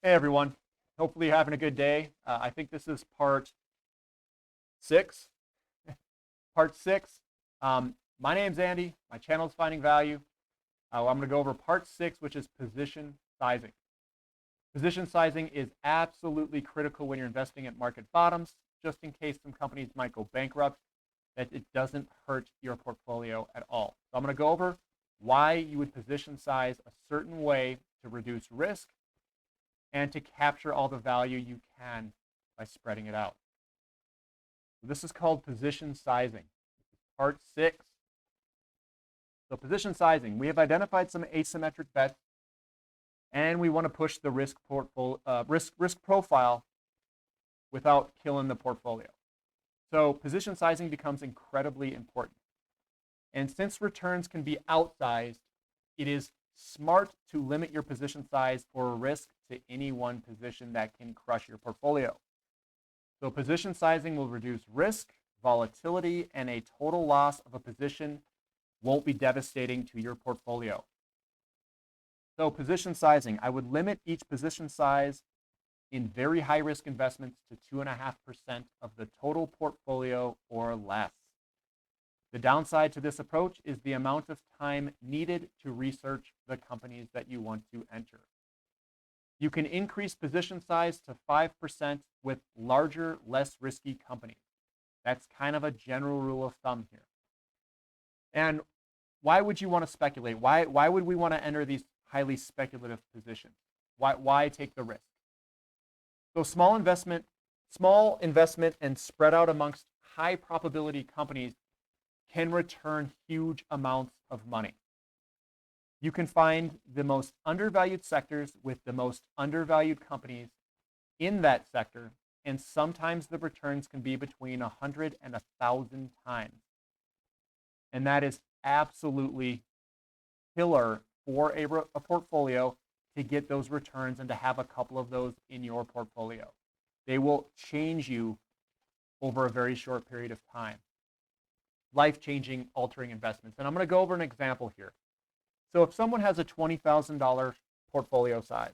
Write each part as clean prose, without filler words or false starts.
Hey everyone, hopefully you're having a good day. I think this is part six. Part six. My name's Andy. My channel is Finding Value. I'm going to go over part six, which is position sizing. Position sizing is absolutely critical when you're investing at market bottoms, just in case some companies might go bankrupt, that it doesn't hurt your portfolio at all. So I'm going to go over why you would position size a certain way to reduce risk and to capture all the value you can by spreading it out. So this is called position sizing. Part six. So position sizing, we have identified some asymmetric bets, and we want to push the risk profile without killing the portfolio. So position sizing becomes incredibly important. And since returns can be outsized, it is smart to limit your position size for a risk to any one position that can crush your portfolio. So position sizing will reduce risk, volatility, and a total loss of a position won't be devastating to your portfolio. So position sizing, I would limit each position size in very high risk investments to 2.5% of the total portfolio or less. The downside to this approach is the amount of time needed to research the companies that you want to enter. You can increase position size to 5% with larger, less risky companies. That's kind of a general rule of thumb here. And why would you want to speculate? Why would we want to enter these highly speculative positions? Why take the risk? So small investment and spread out amongst high probability companies can return huge amounts of money. You can find the most undervalued sectors with the most undervalued companies in that sector, and sometimes the returns can be between 100 and 1,000 times. And that is absolutely killer for a portfolio to get those returns and to have a couple of those in your portfolio. They will change you over a very short period of time. Life-changing, altering investments. And I'm going to go over an example here. So if someone has a $20,000 portfolio size,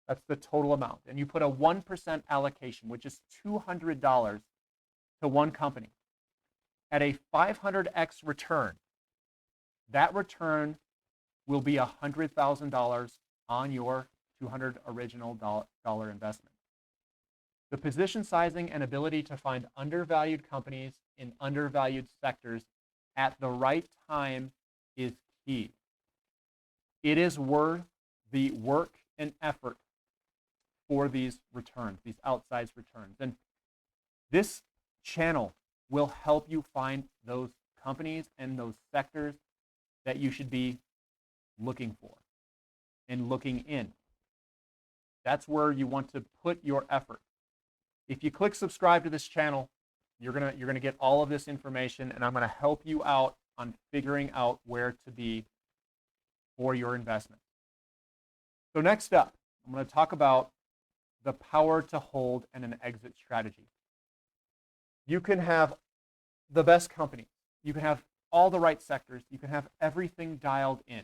that's the total amount, and you put a 1% allocation, which is $200 to one company, at a 500x return, that return will be $100,000 on your $200 original dollar investment. The position sizing and ability to find undervalued companies in undervalued sectors at the right time is key. It is worth the work and effort for these returns, these outsized returns. And this channel will help you find those companies and those sectors that you should be looking for and looking in. That's where you want to put your effort. If you click subscribe to this channel, you're gonna get all of this information, and I'm gonna help you out on figuring out where to be for your investment. So next up, I'm going to talk about the power to hold and an exit strategy. You can have the best company. You can have all the right sectors. You can have everything dialed in.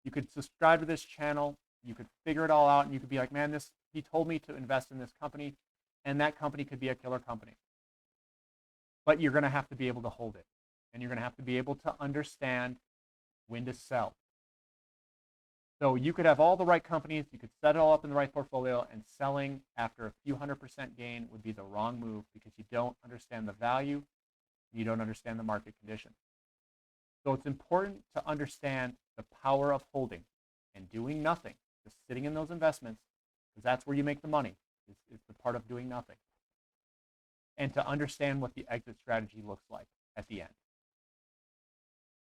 You could subscribe to this channel. You could figure it all out, and you could be like, man, he told me to invest in this company, and that company could be a killer company. But you're going to have to be able to hold it, and you're going to have to be able to understand when to sell. So you could have all the right companies, you could set it all up in the right portfolio, and selling after a few 100% gain would be the wrong move because you don't understand the value, you don't understand the market conditions. So it's important to understand the power of holding and doing nothing, just sitting in those investments, because that's where you make the money, is the part of doing nothing. And to understand what the exit strategy looks like at the end.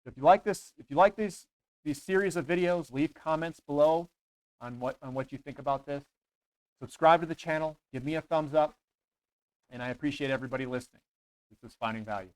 So if you like this, these series of videos, leave comments below on what you think about this. Subscribe to the channel, give me a thumbs up, and I appreciate everybody listening. This is Finding Value.